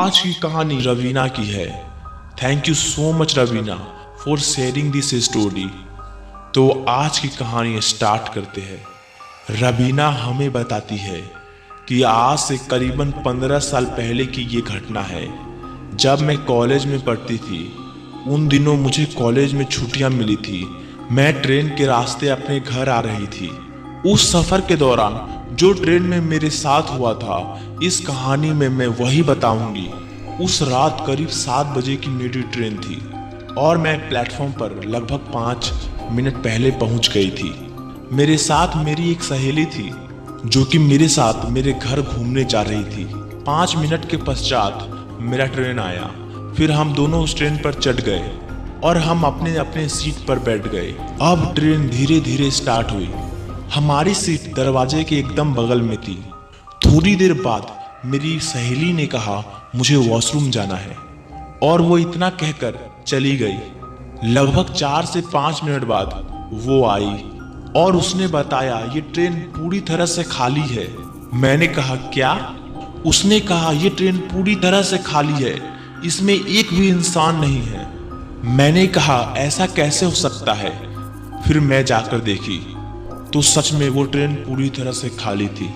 आज की कहानी रवीना की है। Thank you so much Raveena for sharing this story. तो आज की कहानी स्टार्ट करते हैं। रवीना हमें बताती है कि आज से करीबन 15 साल पहले की ये घटना है। जब मैं कॉलेज में पढ़ती थी, उन दिनों मुझे कॉलेज में छुट्टियां मिली थी। मैं ट्रेन के रास्ते अपने घर आ रही थी। उस सफ़र के दौरान जो ट्रेन में मेरे साथ हुआ था, इस कहानी में मैं वही बताऊंगी। उस रात करीब 7 बजे की मेरी ट्रेन थी और मैं प्लेटफॉर्म पर लगभग 5 मिनट पहले पहुंच गई थी। मेरे साथ मेरी एक सहेली थी जो कि मेरे साथ मेरे घर घूमने जा रही थी। 5 मिनट के पश्चात मेरा ट्रेन आया। फिर हम दोनों उस ट्रेन पर चढ़ गए और हम अपने अपने सीट पर बैठ गए। अब ट्रेन धीरे धीरे स्टार्ट हुई। हमारी सीट दरवाजे के एकदम बगल में थी। थोड़ी देर बाद मेरी सहेली ने कहा मुझे वॉशरूम जाना है और वो इतना कहकर चली गई। लगभग 4 से 5 मिनट बाद वो आई और उसने बताया ये ट्रेन पूरी तरह से खाली है। मैंने कहा क्या? उसने कहा ये ट्रेन पूरी तरह से खाली है, इसमें एक भी इंसान नहीं है। मैंने कहा ऐसा कैसे हो सकता है? फिर मैं जाकर देखी तो सच में वो ट्रेन पूरी तरह से खाली थी।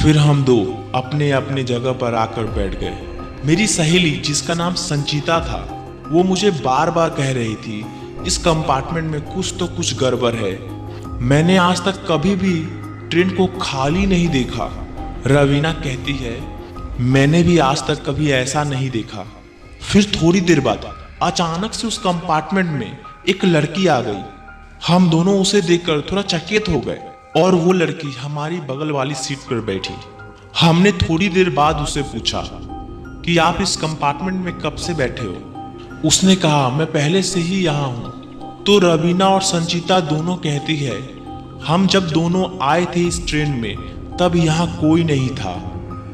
फिर हम दो अपने अपने जगह पर आकर बैठ गए। मेरी सहेली जिसका नाम संचिता था, वो मुझे बार बार कह रही थी इस कंपार्टमेंट में कुछ गड़बड़ है। मैंने आज तक कभी भी ट्रेन को खाली नहीं देखा। रवीना कहती है मैंने भी आज तक कभी ऐसा नहीं देखा। फिर थोड़ी देर बाद अचानक से उस कंपार्टमेंट में एक लड़की आ गई। हम दोनों उसे देखकर थोड़ा चकित हो गए और वो लड़की हमारी बगल वाली सीट पर बैठी। हमने थोड़ी देर बाद उसे पूछा कि आप इस कंपार्टमेंट में कब से बैठे हो? उसने कहा मैं पहले से ही यहाँ हूँ। तो रवीना और संचिता दोनों कहती है हम जब दोनों आए थे इस ट्रेन में तब यहाँ कोई नहीं था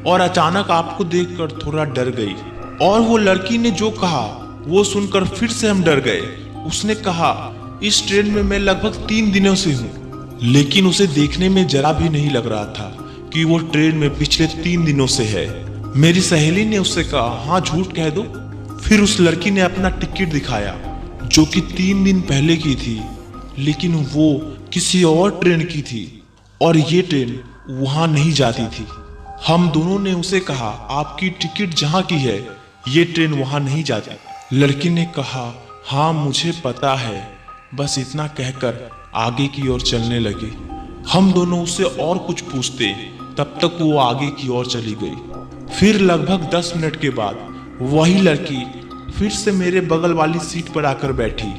और अचानक आपको देखकर थोड़ा डर गई। और वो लड़की ने जो कहा वो सुनकर फिर से हम डर गए। उसने कहा इस ट्रेन में मैं लगभग 3 दिनों से हूँ, लेकिन उसे देखने में जरा भी नहीं लग रहा था कि वो ट्रेन में पिछले 3 दिनों से है। मेरी सहेली ने उससे कहा हाँ झूठ कह दो। फिर उस लड़की ने अपना टिकट दिखाया जो कि 3 दिन पहले की थी, लेकिन वो किसी और ट्रेन की थी और ये ट्रेन वहां नहीं जाती थी। हम दोनों ने उसे कहा आपकी टिकट जहाँ की है ये ट्रेन वहां नहीं जाती। लड़की ने कहा हाँ मुझे पता है। बस इतना कहकर आगे की ओर चलने लगी। हम दोनों उससे और कुछ पूछते तब तक वो आगे की ओर चली गई। फिर लगभग 10 मिनट के बाद वही लड़की फिर से मेरे बगल वाली सीट पर आकर बैठी।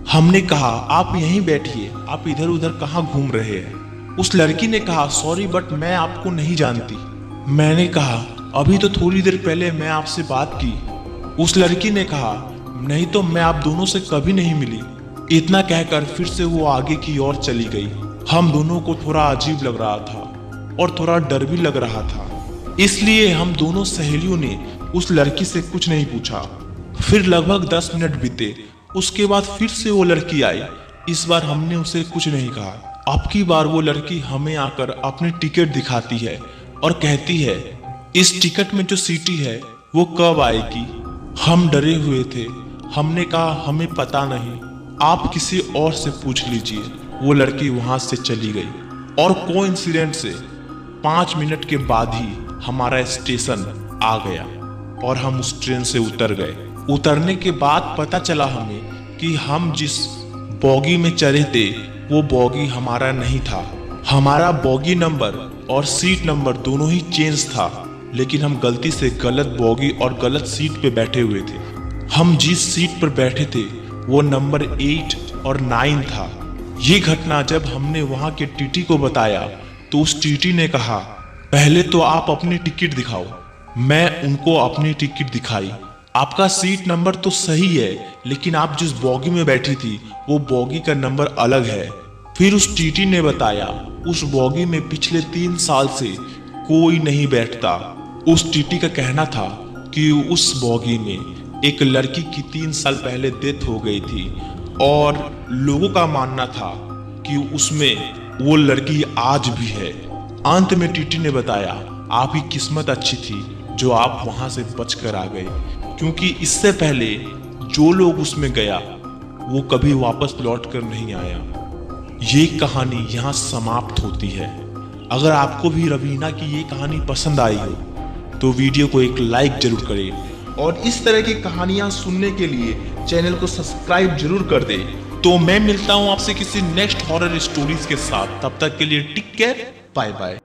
हमने कहा आप यहीं बैठिए, आप इधर उधर कहाँ घूम रहे हैं? उस लड़की ने कहा सॉरी बट मैं आपको नहीं जानती। मैंने कहा अभी तो थोड़ी देर पहले मैं आपसे बात की। उस लड़की ने कहा नहीं तो मैं आप दोनों से कभी नहीं मिली। इतना कहकर फिर से वो आगे की ओर चली गई। हम दोनों को थोड़ा अजीब लग रहा था और थोड़ा डर भी लग रहा था, इसलिए हम दोनों सहेलियों ने उस लड़की से कुछ नहीं पूछा। फिर लगभग 10 मिनट बीते। उसके बाद फिर से वो लड़की आई। इस बार हमने उसे कुछ नहीं कहा। अब की बार वो लड़की हमें आकर अपनी टिकट दिखाती है और कहती है इस टिकट में जो सीटी है वो कब आएगी? हम डरे हुए थे। हमने कहा हमें पता नहीं, आप किसी और से पूछ लीजिए। वो लड़की वहां से चली गई और कोइंसिडेंट से 5 मिनट के बाद ही हमारा स्टेशन आ गया और हम उस ट्रेन से उतर गए। उतरने के बाद पता चला हमें कि हम जिस बॉगी में चढ़े थे वो बॉगी हमारा नहीं था। हमारा बॉगी नंबर और सीट नंबर दोनों ही चेंज था, लेकिन हम गलती से गलत बॉगी और गलत सीट पे बैठे हुए थे। हम जिस सीट पर बैठे थे वो नंबर 8 और 9 था। ये घटना जब हमने वहां के टीटी को बताया तो उस टीटी ने कहा पहले तो आप अपनी टिकट दिखाओ। मैं उनको अपनी टिकट दिखाई। आपका सीट नंबर तो सही है, लेकिन आप जिस बॉगी में बैठी थी वो बॉगी का नंबर अलग है। फिर उस टीटी ने बताया उस बॉगी में पिछले 3 साल से कोई नहीं बैठता। उस टीटी का कहना था कि उस बॉगी में एक लड़की की 3 साल पहले डेथ हो गई थी और लोगों का मानना था कि उसमें वो लड़की आज भी है। अंत में टीटी ने बताया आपकी किस्मत अच्छी थी जो आप वहां से बच कर आ गए, क्योंकि इससे पहले जो लोग उसमें गया वो कभी वापस लौट कर नहीं आया। ये कहानी यहाँ समाप्त होती है। अगर आपको भी रवीना की ये कहानी पसंद आई हो तो वीडियो को एक लाइक जरूर करें और इस तरह की कहानियां सुनने के लिए चैनल को सब्सक्राइब जरूर कर दें। तो मैं मिलता हूं आपसे किसी नेक्स्ट हॉरर स्टोरीज के साथ। तब तक के लिए टेक केयर, बाय बाय।